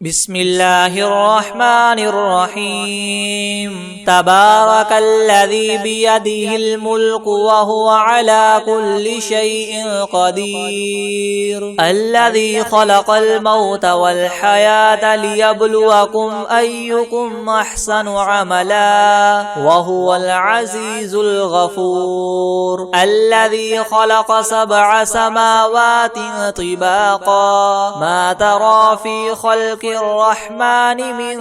بسم الله الرحمن الرحيم تبارك الذي بيده الملك وهو على كل شيء قدير الذي خلق الموت والحياة ليبلوكم أيكم أحسن عملا وهو العزيز الغفور الذي خلق 7 سماوات طباقا ما ترى في خلق الرحمن من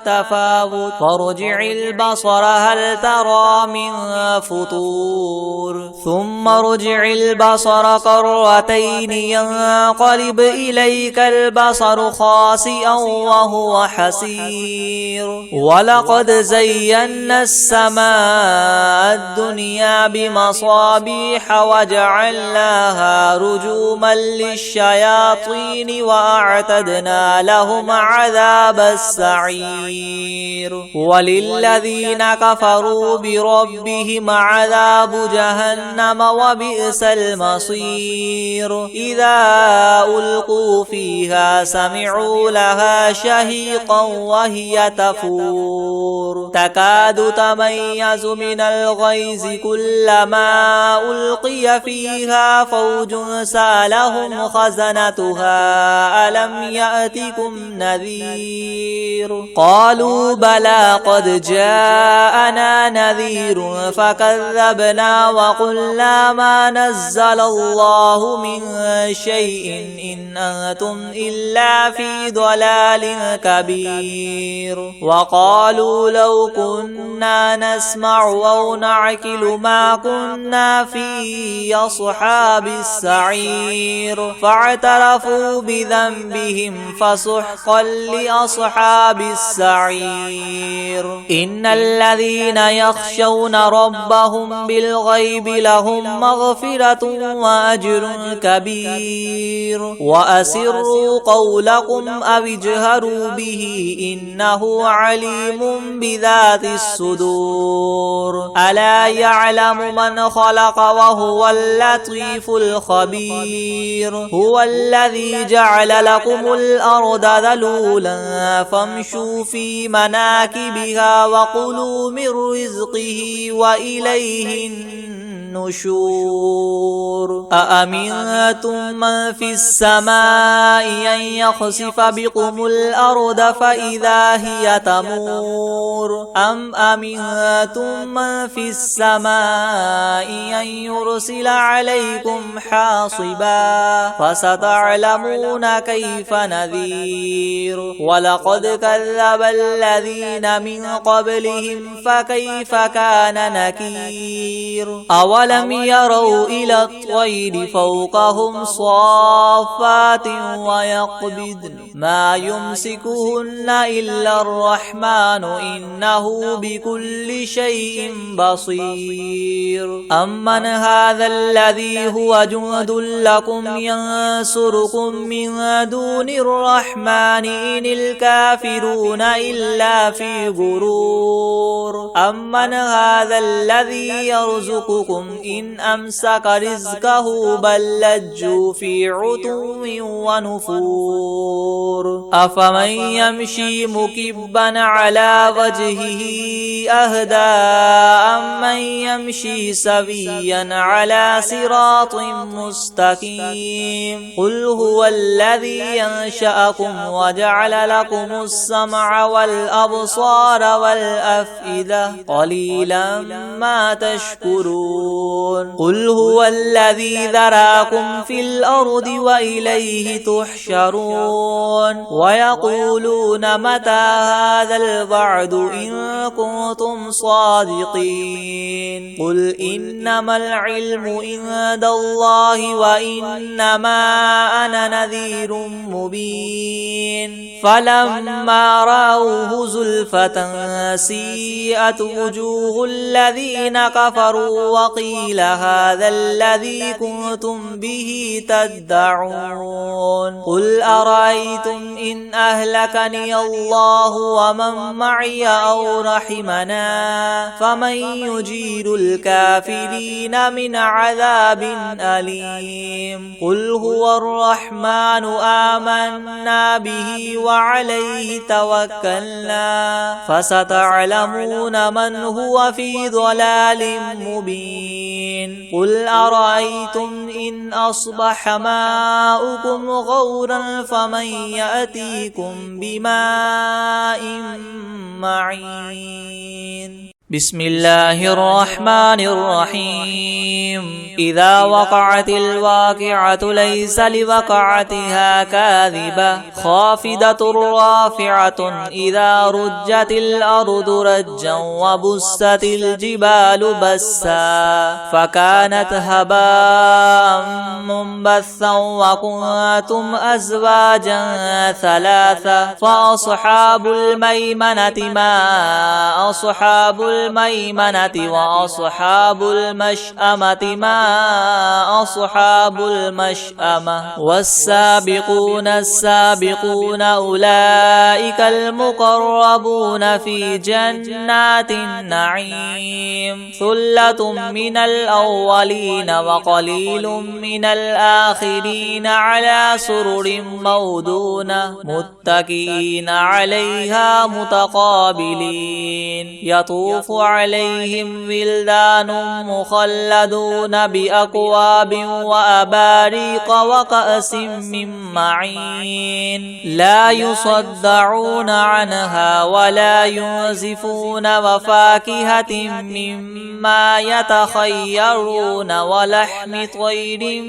تفاوت فارجع البصر هل ترى من فطور ثم ارجع البصر كرتين ينقلب إليك البصر خاسئا وهو حسير ولقد زينا السماء الدنيا بمصابيح وجعلناها رجوما للشياطين وأعتدنا لهم عذاب السعير وللذين كفروا بربهم عذاب جهنم وبئس المصير إذا ألقوا فيها سمعوا لها شهيقا وهي تفور تكاد تميز من الغيظ كلما ألقي فيها فوج سألهم خزنتها ألم يأتكم نذير قالوا بلى قد جاءنا نذير فكذبنا وقلنا ما نزل الله من شيء إن أنتم إلا في ضلال كبير وقالوا لو كنا نسمع أو نعقل ما كنا في أصحاب السعير فاعترفوا بذنبهم فسحقا لأصحاب السعير إن الذين يخشون ربهم بالغيب لهم مغفرة وأجر كبير وأسروا قولكم أو اجهروا به إنه عليم بذات الصدور ألا يعلم من خلق وهو اللطيف الخبير هو الذي جعل لكم الأرض ذلولا فامشوا في مناكبها وكلوا من رزقه وإليه النشور أأمنتم من في السماء أن يخسف بكم الأرض فإذا هي تمور أم أمنتم من في السماء أن يرسل عليكم حاصبا فستعلمون كيف نذير ولقد كذب الذين من قبلهم فكيف كان نكير أولم يروا إلى الطير فوقهم صافات ويقبضن ما يمسكهن إلا الرحمن إنه بكل شيء بصير أمن هذا الذي هو جند لكم ينصركم من دون الرحمن إن الكافرون إلا في غرور أمن هذا الذي يرزقكم إن أمسك رزقه بل لجوا في عتو ونفور أفمن يمشي مكبا على وجهه أهدى أمن يمشي سويا على صراط مستقيم قل هو الذي ينشأكم وجعل لكم السمع والأبصار والأفئدة قليلا ما تشكرون قل هو الذي ذراكم في الأرض وإليه تحشرون ويقولون متى هذا الوعد إن كنتم صادقين قل إنما العلم عند الله وإنما أنا نذير مبين فلما رأوه زلفة سيئت وجوه الذين كفروا وقيل وقيل هذا الذي كنتم به تدعون قل أرأيتم إن أهلكني الله ومن معي أو رحمنا فمن يجير الكافرين من عذاب أليم قل هو الرحمن آمنا به وعليه توكلنا فستعلمون من هو في ضلال مبين قل أرأيتم إن أصبح ماؤكم غورا فمن يأتيكم بماء معين بسم الله الرحمن الرحيم إذا وقعت الواقعة ليس لوقعتها كاذبة خافضة رافعة إذا رجت الأرض رجا وبست الجبال بسا فكانت هباء منبثا وكنتم أزواجا ثلاثة فأصحاب الميمنة ما أصحاب الميمنة وأصحاب المشأمة ما أصحاب المشأمة والسابقون السابقون أولئك المقربون في جنات النعيم ثلة من الأولين وقليل من الآخرين على سرر مودونة متكئين عليها متقابلين يطوف عليهم ولدان مخلدون بأكواب وأباريق وكأس من معين لا يصدعون عنها ولا ينزفون وفاكهة مما يتخيرون ولحم طير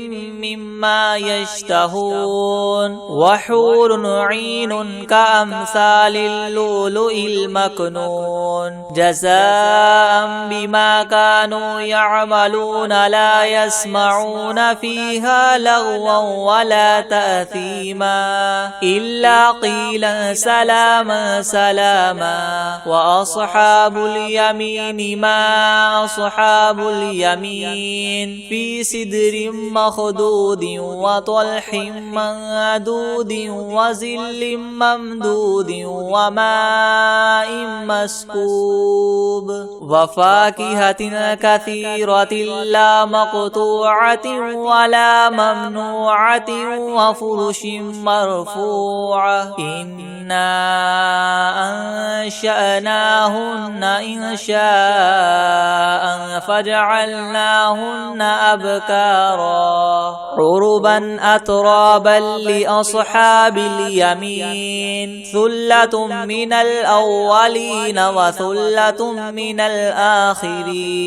مما يشتهون وحور عين كأمثال اللؤلؤ المكنون جزاء بما كانوا يعملون لا يسمعون فيها لغوا ولا تأثيما إلا قيلا سلاما سلاما وأصحاب اليمين ما أصحاب اليمين في سدر مخدود وطلح منضود وظل ممدود وماء مسكوب وفاكهة كثيرة لا مقطوعة ولا ممنوعة وفرش مرفوعة إنا أنشأناهن إنشاء فجعلناهن أبكارا عربا أترابا لأصحاب اليمين ثلة من الأولين وثلة من الآخرين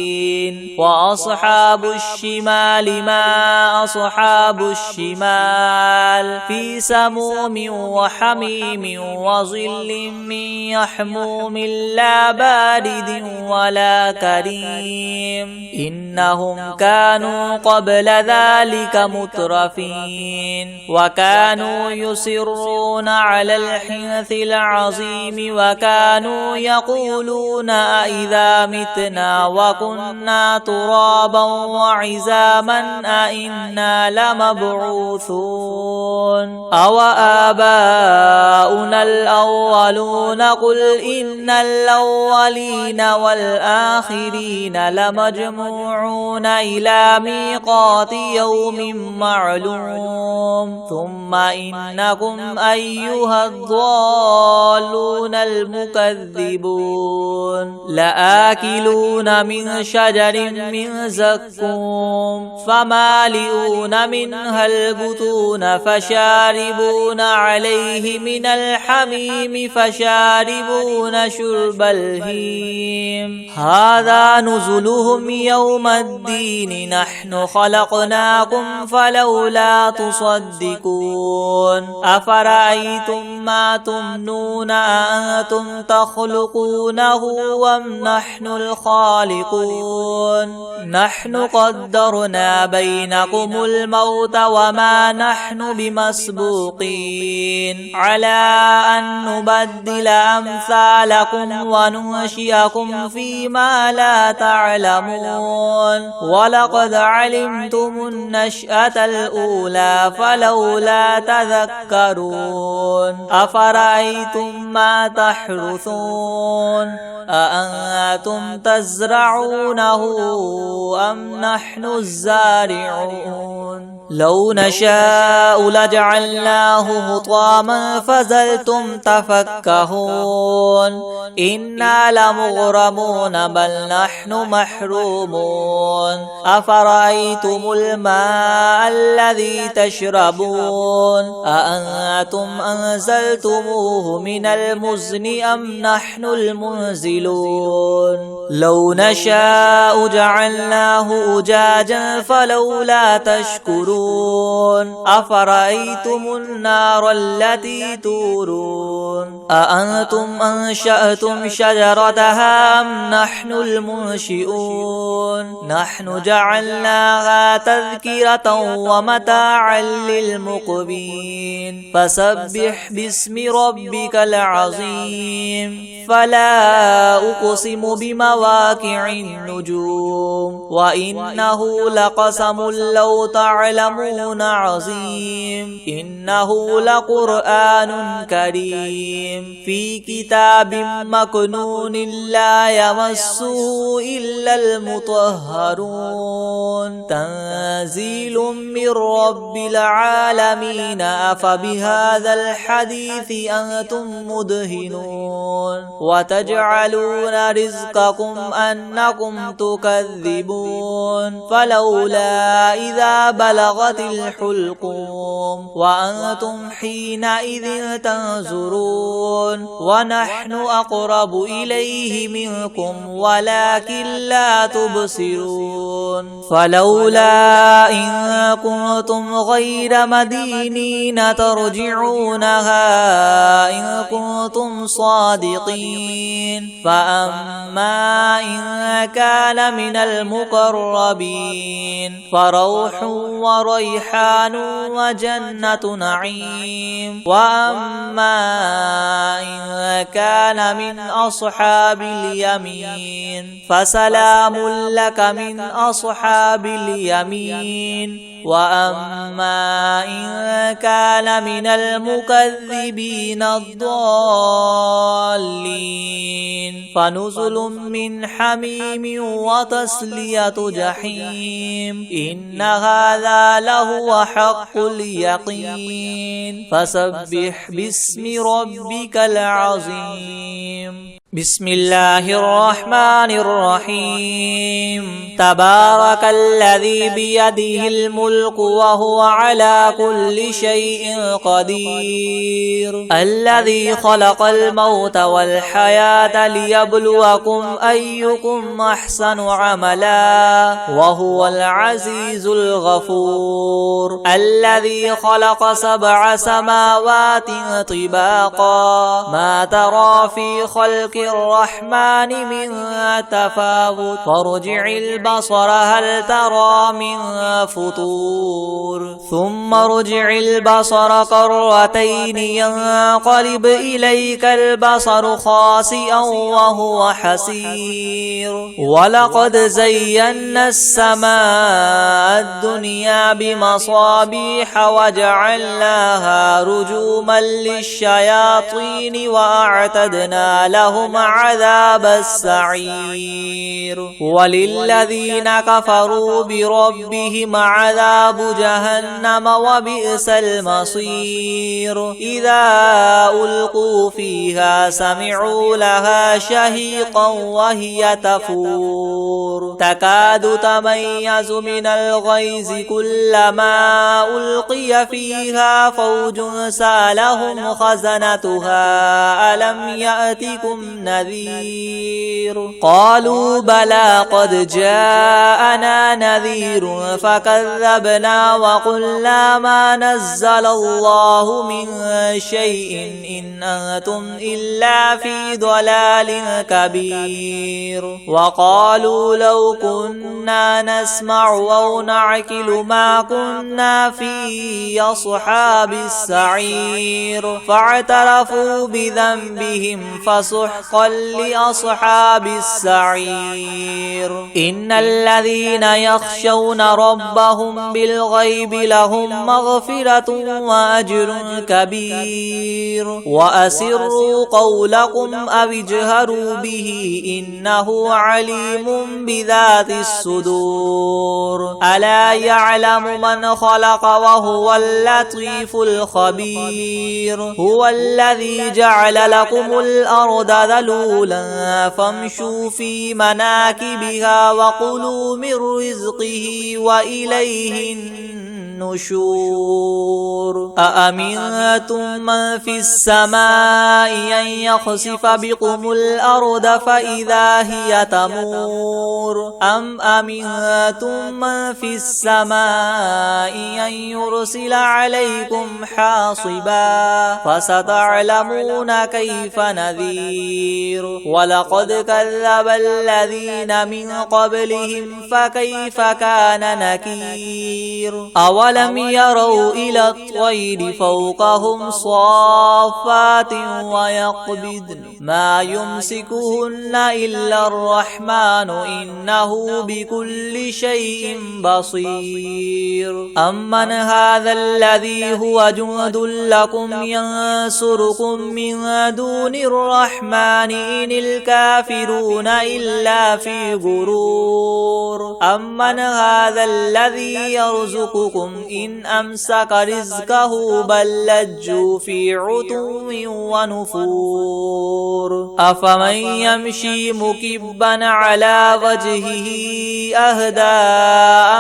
وأصحاب الشمال ما أصحاب الشمال في سموم وحميم وظل من يحموم لا بارد ولا كريم إنهم كانوا قبل ذلك مترفين وكانوا يصرون على الحنث العظيم وكانوا يقولون أئذا متنا وكنا ترابا وعظاما أئنا لمبعوثون أو آباؤنا الأولون قل إن الأولين والآخرين لمجموعون إلى ميقات يوم معلوم ثم إنكم أيها الضالون المكذبون لآكلون من شجر من زقوم فمالئون منها البطون فشاربون عليه من الحميم فشاربون شرب الهيم هذا نزلهم يوم الدين نحن خلقناكم فلولا تصدقون أفرأيتم ما تمنون أأنتم تخلقونه أم نحن الخالقون نحن قدرنا بينكم الموت وما نحن بمسبوقين على أن نبدل أمثالكم وننشئكم فيما لا تعلمون ولقد علمتم النشأة الأولى فلولا تذكرون أفرأيتم ما تحرثون أأنتم تزرعونه أم نحن الزارعون لو نشاء لجعلناه حطاما فظلتم تفكهون إنا لمغرمون بل نحن محرومون أفرأيتم الماء الذي تشربون أأنتم أنزلتموه من المزن أم نحن المنزلون لو نشاء جعلناه أجاجا فلولا تشكرون أفرأيتم النار التي تورون أأنتم أنشأتم شجرتها أم نحن المنشئون نحن جعلناها تذكرة ومتاعا للمقوين فسبح باسم ربك العظيم فلا أقسم بمواقع النجوم وإنه لقسم لو تعلمون عظيم إنه لقرآن كريم في كتاب مكنون لا يمسه إلا المطهرون تنزيل من رب العالمين أفبهذا الحديث أنتم مدهنون وتجعلون رزقكم أنكم تكذبون فلولا إذا بلغت الحلقوم وأنتم حينئذ تنظرون ونحن أقرب إليه منكم ولكن لا تبصرون فلولا إن كنتم غير مدينين ترجعونها إن كنتم صادقين فأما إن كان من المقربين فروح وريحان وجنة نعيم وأما إن كان من أصحاب اليمين فسلام لك من أصحاب اليمين وأما إن كان من المكذبين الضالين فنزل من حميم وتصلية جحيم إن هذا لهو حق اليقين فسبح باسم ربك العظيم بسم الله الرحمن الرحيم تبارك الذي بيده الملك وهو على كل شيء قدير الذي خلق الموت والحياة ليبلوكم أيكم أحسن عملا وهو العزيز الغفور الذي خلق 7 سماوات طباقا ما ترى في خلق الرحمن من تفاوت فارجع البصر هل ترى من فطور ثم ارجع البصر كرتين ينقلب إليك البصر خاسئا وهو حسير ولقد زينا السماء الدنيا بمصابيح وجعلناها رجوما للشياطين وأعتدنا لهم عذاب السعير وللذين كفروا بربهم عذاب جهنم وبئس المصير إذا ألقوا فيها سمعوا لها شهيقا وهي تفور تكاد تميز من الغيظ كلما ألقي فيها فوج سالهم خزنتها ألم يأتكم نذير قالوا بلى قد جاءنا نذير فكذبنا وقلنا ما نزل الله من شيء إن أنتم إلا في ضلال كبير وقالوا لو كنا نسمع أو نعقل ما كنا في أصحاب السعير فاعترفوا بذنبهم فسحقا لأصحاب السعير إن الذين يخشون ربهم بالغيب لهم مغفرة وأجر كبير وأسروا قولكم أو اجهروا به إنه عليم بذات الصدور ألا يعلم من خلق وهو اللطيف الخبير هو الذي جعل لكم الأرض ذلولا فامشوا في مناكبها وكلوا من رزقه وإليه النشور أأمنتم من في السماء أن يخسف بكم الأرض فإذا هي تمور أم أمنتم من في السماء أن يرسل عليكم حاصبا فستعلمون كيف نذير ولقد كذب الذين من قبلهم فكيف كان نكير أولم يروا إلى الطير فوقهم صافات ويقبضن ما يمسكهن إلا الرحمن إنه بكل شيء بصير أمن هذا الذي هو جند لكم ينصركم من دون الرحمن إن الكافرون إلا في غرور أمن هذا الذي يرزقكم إن أمسك رزقه بل لجوا في عتو ونفور أفمن يمشي مكبا على وجهه أهدى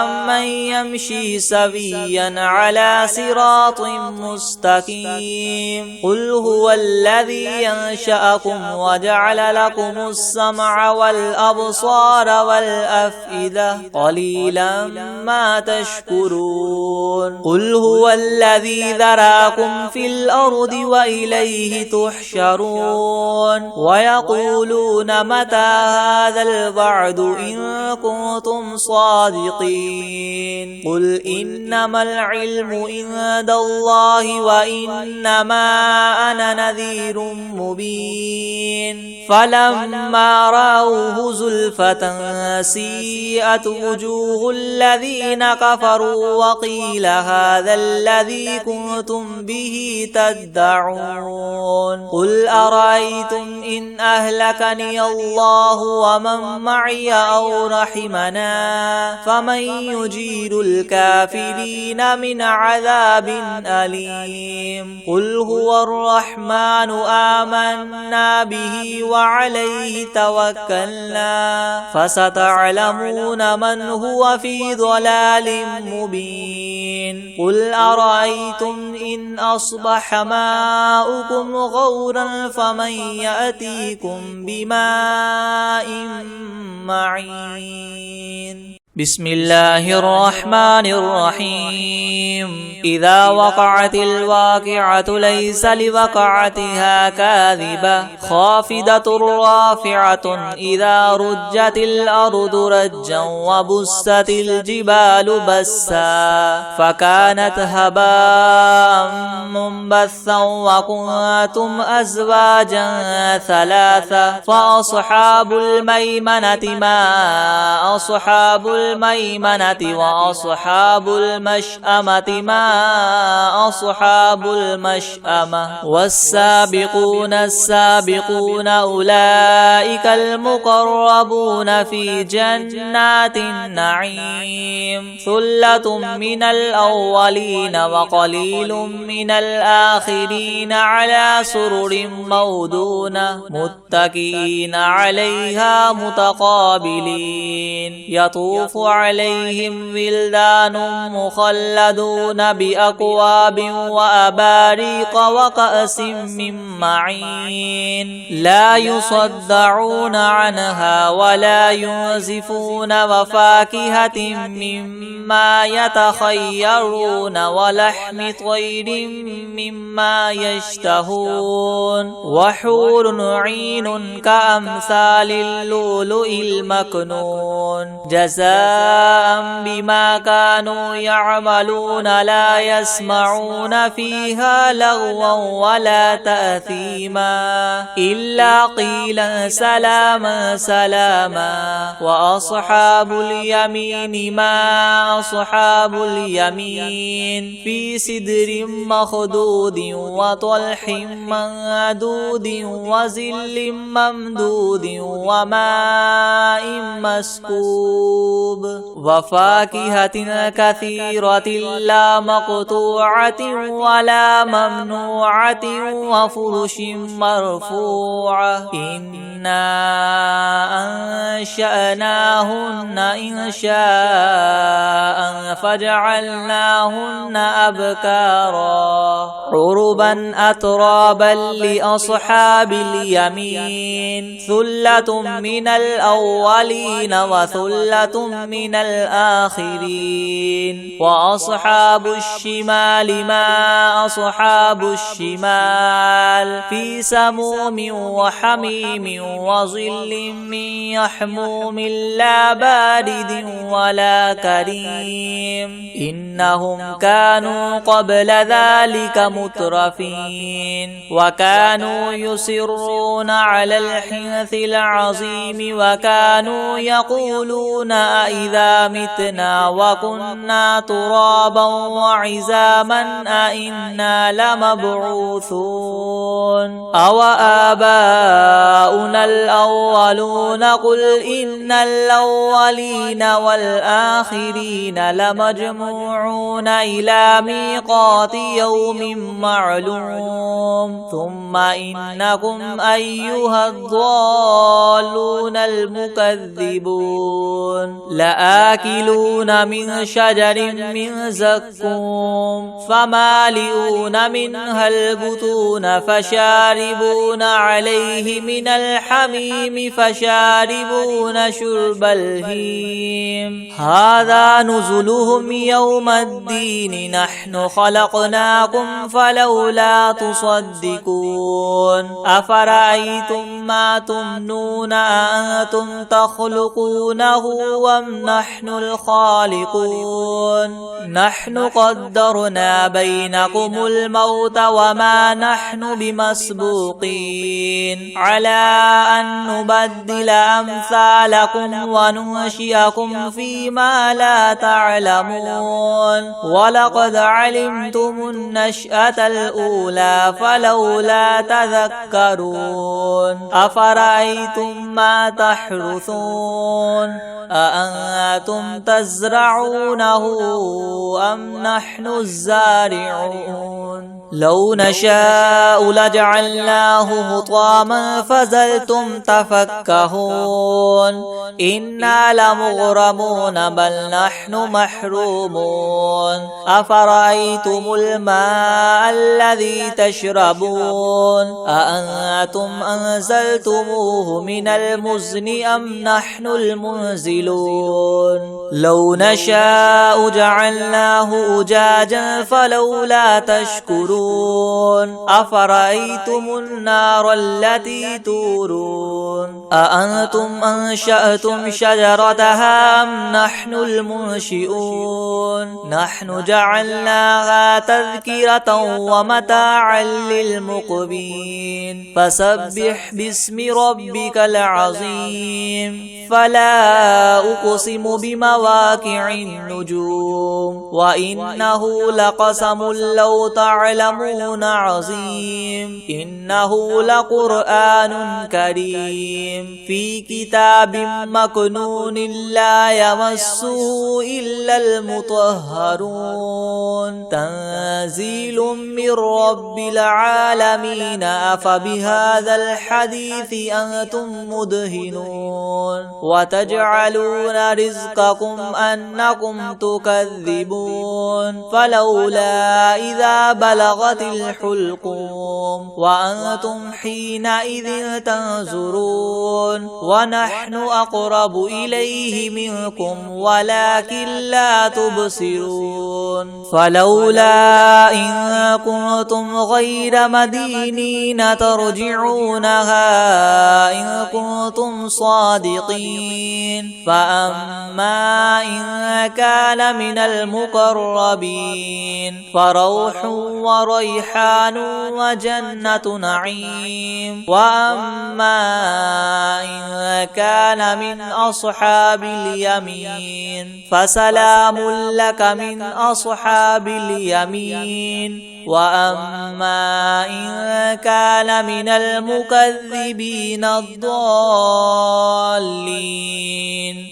أمن يمشي سويا على صراط مستقيم قل هو الذي ينشأكم وجعل لكم السمع والأبصار والأفئدة قليلا ما تشكرون قل هو الذي ذراكم في الأرض وإليه تحشرون ويقولون متى هذا الوعد إن كنتم صادقين قل إنما العلم عند الله وإنما أنا نذير مبين فلما رأوه زلفة سيئت وجوه الذين كفروا وقيل هذا الذي كنتم به تدعون قل أرأيتم إن أهلكني الله ومن معي أو رحمنا فمن يجير الكافرين من عذاب أليم قل هو الرحمن آمنا به وعليه توكلنا فستعلمون من هو في ضلال مبين قل أرأيتم إن أصبح ماؤكم غورا فمن يأتيكم بماء معين بسم الله الرحمن الرحيم إذا وقعت الواقعة ليس لوقعتها كاذبة خافضة رافعة إذا رجت الأرض رجا وبست الجبال بسا فكانت هباء منبثا وكنتم أزواجا ثلاثة فأصحاب الميمنة ما أصحاب الميمنة وأصحاب المشأمة ما أصحاب المشأمة والسابقون السابقون أولئك المقربون في جنات النعيم ثلة من الأولين وقليل من الآخرين على سرر موضونة متكئين عليها متقابلين يطوف يطوف عليهم ولدان مخلدون بأكواب وأباريق وكأس من معين لا يصدعون عنها ولا ينزفون وفاكهة مما يتخيرون ولحم طير مما يشتهون وحور عين كأمثال اللؤلؤ المكنون جزاء بما كانوا يعملون لا يسمعون فيها لغوا ولا تأثيما إلا قيلا سلاما سلاما وأصحاب اليمين ما أصحاب اليمين في سدر مخدود وطلح منضود وظل ممدود وماء مسكوب وفاكهة كثيرة لا مقطوعة ولا ممنوعة وفرش مرفوعة إنا أنشأناهن إنشاء فجعلناهن أبكارا عربا أترابا لأصحاب اليمين ثلة من الأولين وثلة من الآخرين وأصحاب الشمال ما أصحاب الشمال في سموم وحميم وظل من يحموم لا بارد ولا كريم إنهم كانوا قبل ذلك مترفين وكانوا يصرون على الحنث العظيم وكانوا يقولون أئذا متنا وكنا ترابا وعظاما أئنا لمبعوثون أو آباؤنا الأولون قل إن الأولين والآخرين لمجموعون إلى ميقات يوم معلوم ثم إنكم أيها الضالون المكذبون لآكلون من شجر من زقوم فمالئون منها البطون فشاربون عليه من الحميم فشاربون شرب الهيم هذا نزلهم يوم الدين نحن خلقناكم فلولا تصدقون أفرأيتم ما تمنون أأنتم تخلقونه أم نحن الخالقون نحن قدرنا بينكم الموت وما نحن بمسبوقين على أن نبدل أمثالكم وننشئكم فيما لا تعلمون ولقد علمتم النشأة الأولى فلولا تذكرون أفرأيتم ما تحرثون أأنتم تزرعونه أم نحن الزارعون لو نشاء لجعلناه حطاما فظلتم تفكهون إنا لمغرمون بل نحن محرومون أفرأيتم الماء الذي تشربون أأنتم أنزلتموه من المزن أم نحن المنزلون لو نشاء جعلناه أجاجا فلولا تشكرون أفرأيتم النار التي تورون أأنتم أنشأتم شجرتها أم نحن المنشئون نحن جعلناها تذكرة ومتاعا للمقبين فسبح باسم ربك العظيم فلا أقسم بمواقع النجوم وإنه لقسم لو تعلمون عظيم إنه لقرآن كريم في كتاب مكنون لا يمسه إلا المطهرون تنزيل من رب العالمين أفبهذا الحديث أنتم مدهنون وتجعلون رزقكم أنكم تكذبون فلولا إذا بلغت الحلقوم وأنتم حينئذ تنظرون ونحن أقرب إليه منكم ولكن لا تبصرون فلولا إن كنتم غير مدينين ترجعونها إن كنتم صادقين فأما إن كان من المقربين فروح وريحان وجنة نعيم وأما إن كان من أصحاب اليمين فسلام لك من أصحاب اليمين وأما إن كان من المكذبين الضالين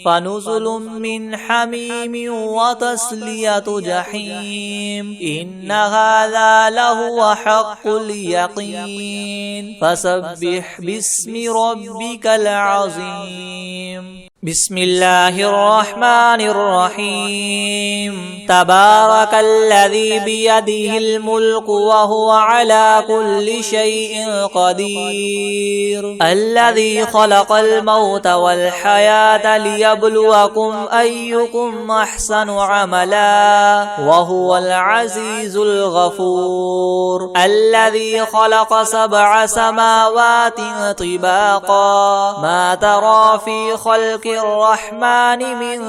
فنزل من حميم وتصلية جحيم إن هذا لهو حق اليقين فسبح باسم ربك العظيم بسم الله الرحمن الرحيم تبارك الذي بيده الملك وهو على كل شيء قدير الذي خلق الموت والحياة ليبلوكم أيكم أحسن عملا وهو العزيز الغفور الذي خلق 7 سماوات طباقا ما ترى في خلق الرحمن من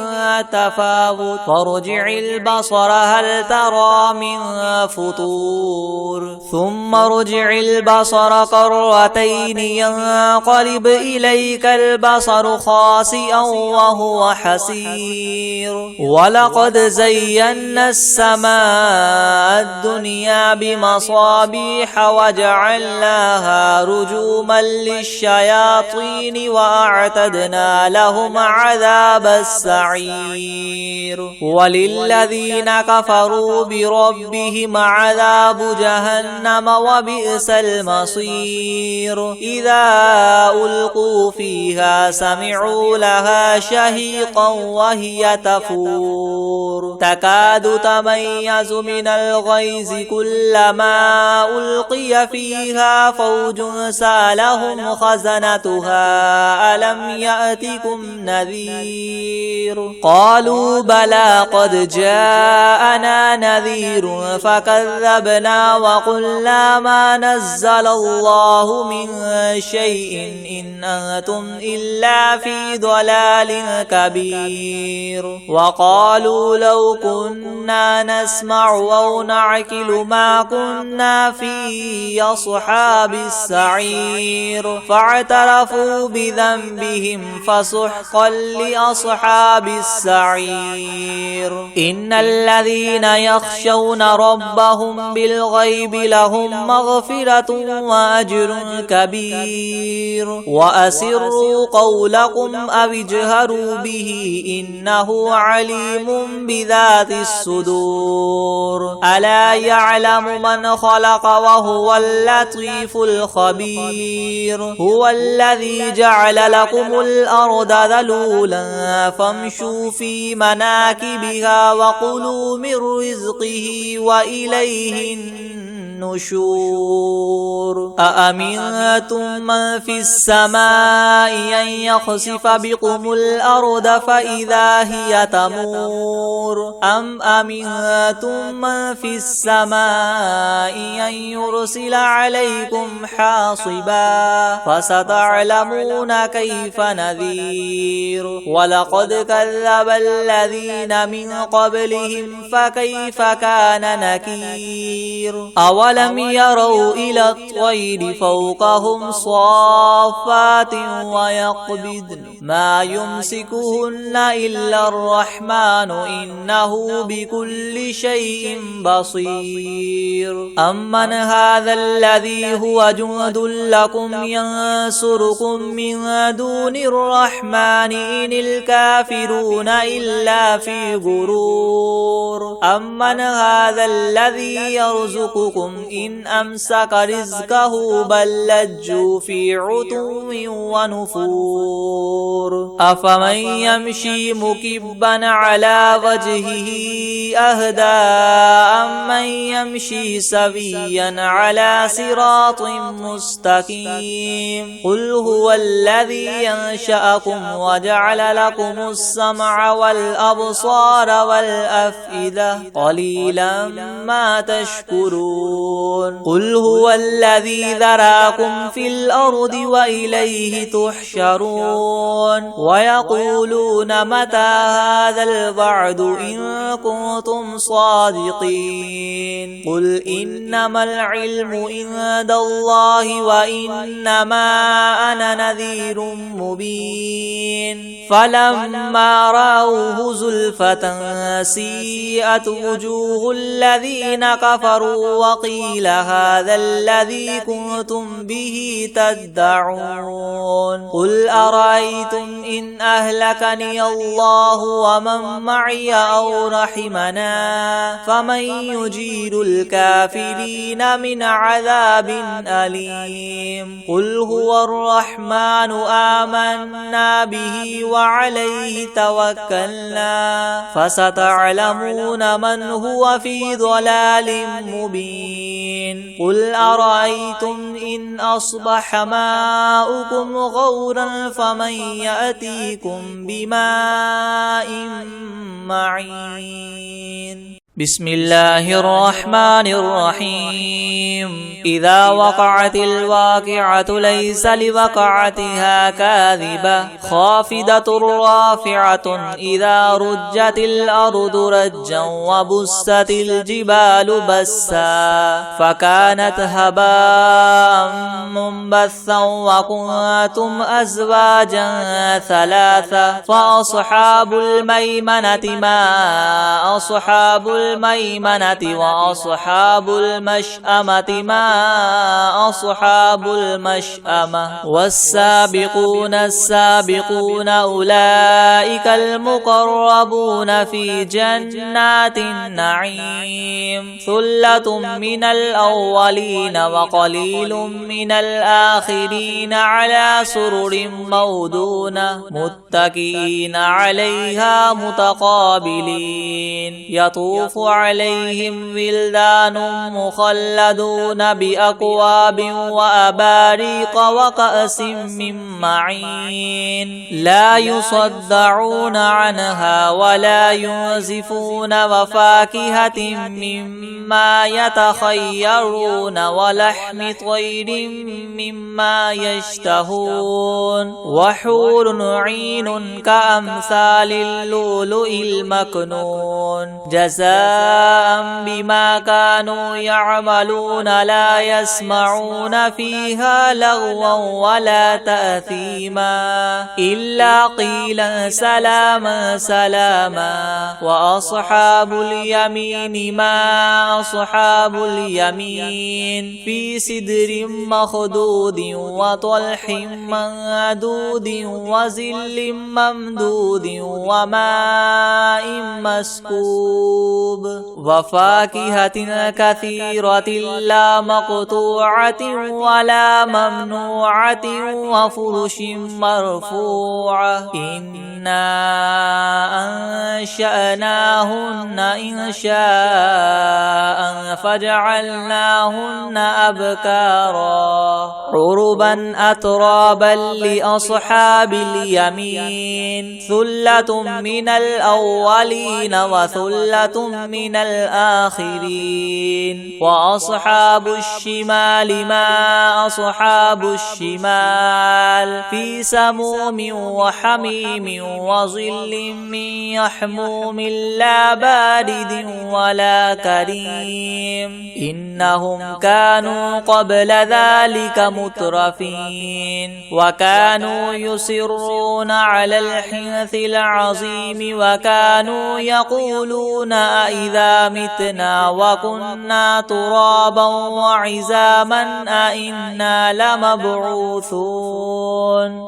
تفاوت فارجع البصر هل ترى من فطور ثم ارجع البصر كرتين ينقلب إليك البصر خاسئا وهو حسير ولقد زينا السماء الدنيا بمصابيح وجعلناها رجوما للشياطين وأعتدنا لهم عذاب السعير وللذين كفروا بربهم عذاب جهنم وبئس المصير إذا ألقوا فيها سمعوا لها شهيقا وهي تفور تكاد تميز من الغيظ كلما ألقي فيها فوج سألهم خزنتها ألم يأتكم نذير قالوا بلى قد جاءنا نذير فكذبنا وقلنا ما نزل الله من شيء إن أنتم إلا في ضلال كبير وقالوا لو كنا نسمع أو نعقل ما كنا في أصحاب السعير فاعترفوا بذنبهم فسحقا لأصحاب السعير إن الذين يخشون ربهم بالغيب لهم مغفرة وأجر كبير وأسروا قولكم أو اجهروا به إنه عليم بذات الصدور ألا يعلم من خلق وهو اللطيف الخبير هو الذي جعل لكم الأرض ذلولا فامشوا في مناكبها وكلوا من رزقه وإليه النشور أأمنتم من في السماء أن يخسف بكم الأرض فإذا هي تمور أم أمنتم من في السماء أن يرسل عليكم حاصبا فستعلمون كيف نذير ولقد كذب الذين من قبلهم فكيف كان نكير أولم يروا إلى الطير فوقهم صافات ويقبضن ما يمسكهن إلا الرحمن إنه بكل شيء بصير أمن هذا الذي هو جند لكم ينصركم من دون الرحمن إن الكافرون إلا في غرور أمن هذا الذي يرزقكم إن أمسك رزقه بل لجوا في عتو ونفور أفمن يمشي مكبا على وجهه أهدى أمن يمشي سويا على صراط مستقيم قل هو الذي ينشأكم وجعل لكم السمع والأبصار والأفئدة قليلا ما تشكرون قل هو الذي ذراكم في الأرض وإليه تحشرون ويقولون متى هذا الوعد إن كنتم صادقين قل إنما العلم عند الله وإنما أنا نذير مبين فلما رأوه زلفة سيئت وجوه الذين كفروا وقيل هذا الذي كنتم به تدعون قل أرأيتم إن أهلكني الله ومن معي أو رحمنا فمن يجير الكافرين من عذاب أليم قل هو الرحمن آمنا به وعليه توكلنا فستعلمون من هو في ضلال مبين قل أرأيتم إن أصبح ماؤكم غورا فمن يأتيكم بماء معين بسم الله الرحمن الرحيم إذا وقعت الواقعة ليس لوقعتها كاذبة خافضة رافعة إذا رجت الأرض رجا وبست الجبال بسا فكانت هباء منبثا وكنتم أزواجا ثلاثة فأصحاب الميمنة ما أصحاب الميمنة وأصحاب المشأمة ما أصحاب المشأمة والسابقون السابقون أولئك المقربون في جنات النعيم ثلة من الأولين وقليل من الآخرين على سرر مودونة متكئين عليها متقابلين يطوف عليهم ولدان مخلدون بأكواب وأباريق وكأس من معين لا يصدعون عنها ولا ينزفون وفاكهة مما يتخيرون ولحم طير مما يشتهون وحور عين كأمثال اللؤلؤ المكنون جزاء بما كانوا يعملون لا يسمعون فيها لغوا ولا تأثيما إلا قيلا سلاما سلاما وأصحاب اليمين ما أصحاب اليمين في سدر مخدود وطلح منضود وظل ممدود وماء مسكوب وفاكهة كثيرة لا مقطوعة ولا ممنوعة وفرش مرفوعة إنا أنشأناهن إنشاء فجعلناهن أبكارا عربا أترابا لأصحاب اليمين ثلة من الأولين وثلة من الآخرين وأصحاب الشمال ما أصحاب الشمال في سموم وحميم وظل من يحموم لا بارد ولا كريم إنهم كانوا قبل ذلك مترفين وكانوا يصرون على الحنث العظيم وكانوا يقولون إذا متنا وكنا ترابا وعظاما أئنا لمبعوثون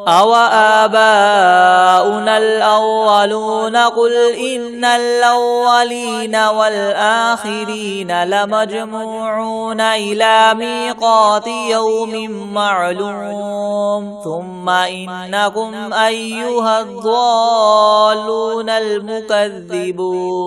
أو آباؤنا الأولون قل إن الأولين والآخرين لمجموعون إلى ميقات يوم معلوم ثم إنكم أيها الضالون المكذبون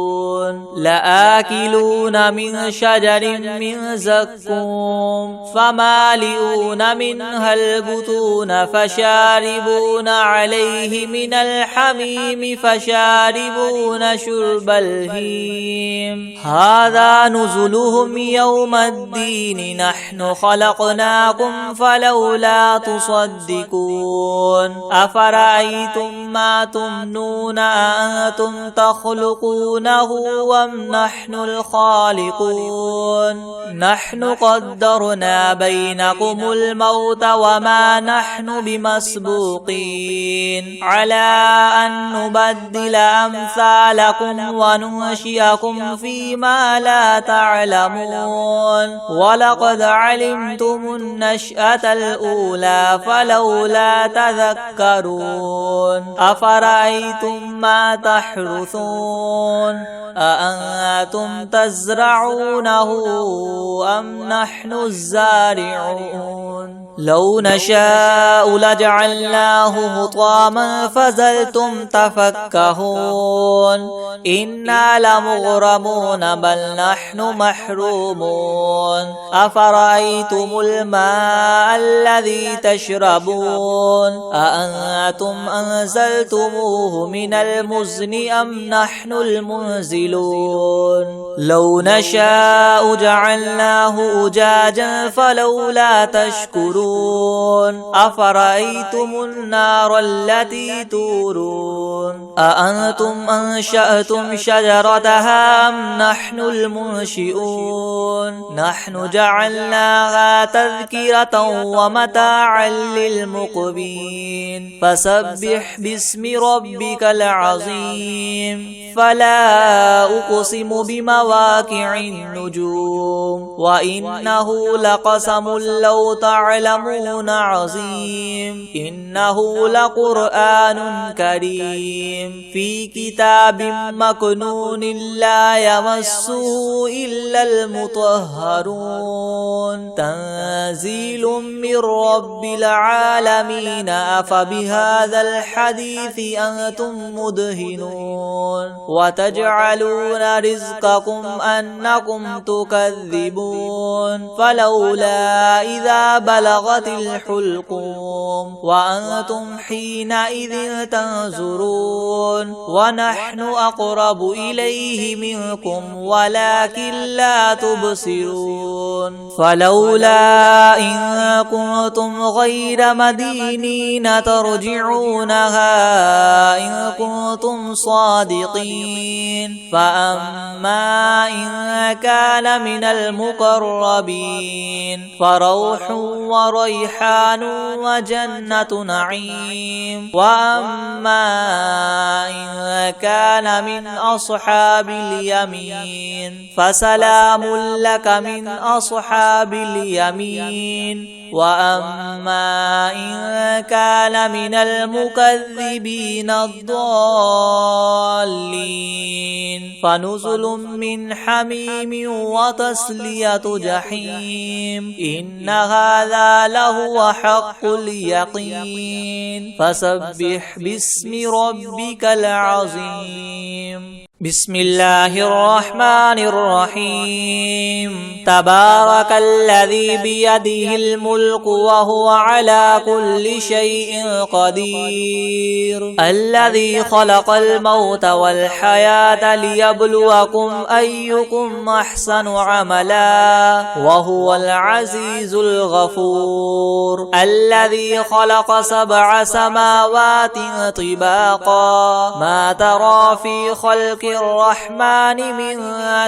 لآكلون من شجر من زقوم فمالئون منها البطون فشاربون عليه من الحميم فشاربون شرب الهيم هذا نزلهم يوم الدين نحن خلقناكم فلولا تصدقون أفرأيتم ما تمنون أأنتم تخلقونه أم نحن الخالقون نحن قدرنا بينكم الموت وما نحن بمسبوقين على أن نبدل أمثالكم وننشئكم فيما لا تعلمون ولقد علمتم النشأة الأولى فلولا تذكرون أفرأيتم ما تحرثون أأنتم تزرعونه أم نحن الزارعون لو نشاء لجعلناه حطاما فظلتم تفكهون إنا لمغرمون بل نحن محرومون أفرأيتم الماء الذي تشربون أأنتم أنزلتموه من المزن أم نحن المنزلون لو نشاء جعلناه أجاجا فلولا تشكرون أفرأيتم النار التي تورون أأنتم أنشأتم شجرتها أم نحن المنشئون نحن جعلناها تذكرة ومتاعا للمقبين فسبح باسم ربك العظيم فلا أقسم بمواقع النجوم وإنه لقسم لو تعلمون عظيم إنه لقرآن كريم في كتاب مكنون لا يمسه إلا المطهرون تنزيل من رب العالمين أفبهذا الحديث أنتم مدهنون وتجعلون رزقكم أنكم تكذبون فلولا إذا بلغت الحلقوم وأنتم حينئذ تنظرون ونحن أقرب إليه منكم ولكن لا تبصرون فلولا إن كنتم غير مدينين ترجعونها إن كنتم صادقين فأما إن كان من المقربين فروح وريحان وجنة نعيم وأما إن كان من أصحاب اليمين فسلام لك من أصحاب اليمين وأما إن كان من المكذبين الضالين فنزل من حميم وتصلية جحيم إن هذا لهو حق اليقين فسبح باسم ربك العظيم بسم الله الرحمن الرحيم تبارك الذي بيده الملك وهو على كل شيء قدير الذي خلق الموت والحياة ليبلوكم أيكم أحسن عملا وهو العزيز الغفور الذي خلق 7 سماوات طباقا ما ترى في خلق للرحمن من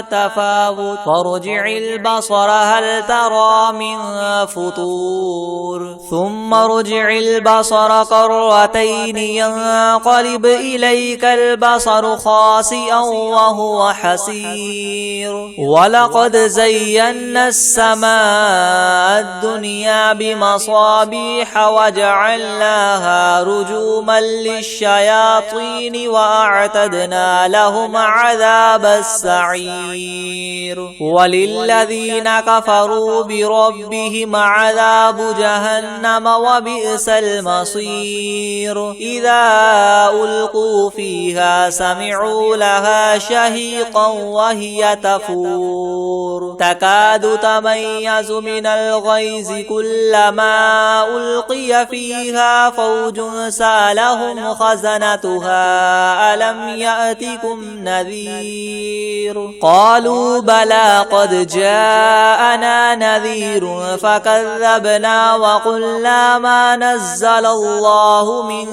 تفاوت فارجع البصر هل ترى من فطور ثم ارجع البصر كرتين ينقلب إليك البصر خاسئا وهو حسير ولقد زينا السماء الدنيا بمصابيح وجعلناها رجوما للشياطين وأعتدنا لهم عذاب السعير وللذين كفروا بربهم عذاب جهنم وبئس المصير إذا ألقوا فيها سمعوا لها شهيقا وهي تفور تكاد تميز من الغيظ كلما ألقي فيها فوج سالهم خزنتها ألم يأتكم نذير قالوا بلى قد جاءنا نذير فكذبنا وقلنا ما نزل الله من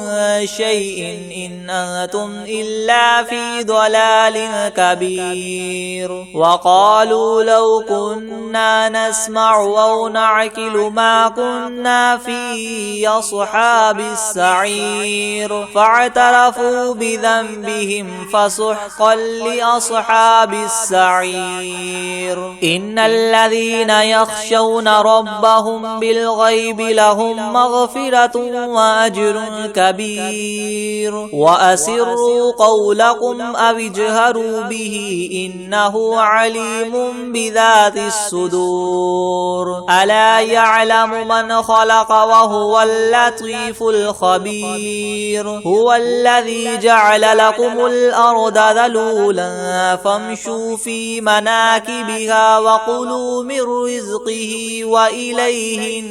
شيء إن أنتم إلا في ضلال كبير وقالوا لو كنا نسمع أو نعقل ما كنا في أصحاب السعير فاعترفوا بذنبهم فسحقا لأصحاب السعير إن الذين يخشون ربهم بالغيب لهم مغفرة وأجر كبير وأسروا قولكم أو اجهروا به إنه عليم بذات الصدور ألا يعلم من خلق وهو اللطيف الخبير هو الذي جعل لكم الأرض ذلولا فامشوا في مناكبها وكلوا من رزقه وإليه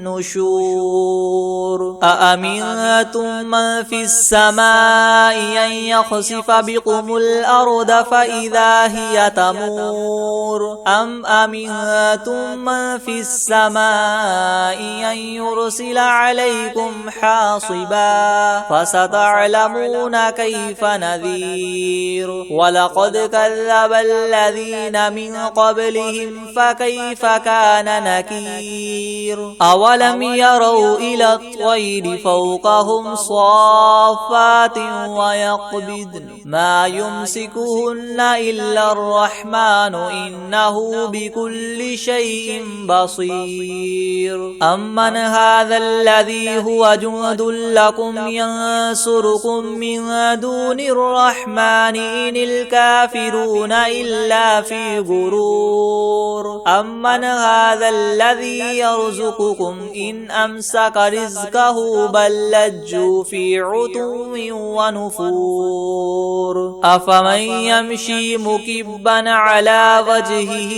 النشور أأمنتم من في السماء أن يخسف بكم الأرض فإذا هي تمور أم أمنتم من في السماء أن يرسل عليكم حاصبا فستعلمون كيف نذير ولقد كذب الذين من قبلهم فكيف كان نكير أولم يروا إلى الطير فوقهم صافات ويقبضن ما يمسكهن إلا الرحمن إنه بكل شيء بصير أمن هذا الذي هو جند لكم ينصركم من دون الرحمن إن الكافرون إلا في غرور أمن هذا الذي يرزقكم إن أمسك رزقه بل لجوا في عتو ونفور أفمن يمشي مكبا على وجهه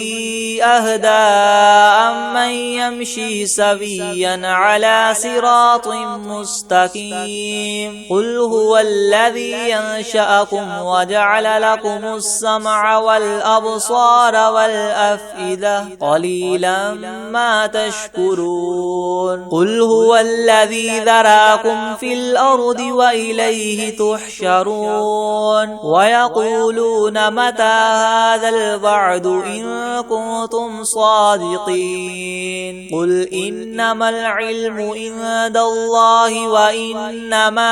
أهدى أمن يمشي سويا على صراط مستقيم قل هو الذي ينشأكم وجعل لكم السمع والأبصار والأفئدة قليلا ما تشكرون قل هو الذي ذراكم في الأرض وإليه تحشرون ويقولون متى هذا الوعد إن كنتم صادقين قل إنما العلم عند الله وإنما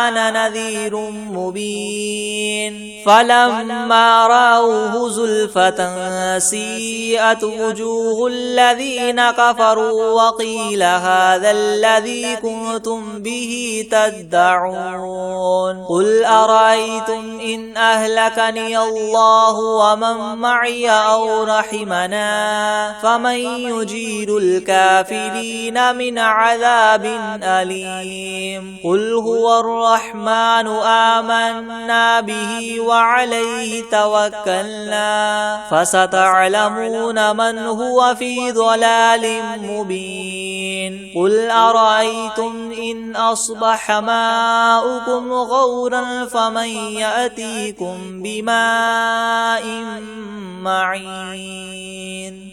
أنا نذير مبين فلما رأوه زلفة سيئت وجوه الذين كفروا وقيل هذا الذي كنتم به تدعون قل أرأيتم إن أهلكني الله ومن معي أو رحمنا فمن يجير الكافرين من عذاب أليم قل هو الرحمن آمنا به وعليه توكلنا فستعلمون من هو في ضلال مبين قل أرأيتم إن أصبح ماؤكم غورا فمن يأتيكم بماء معين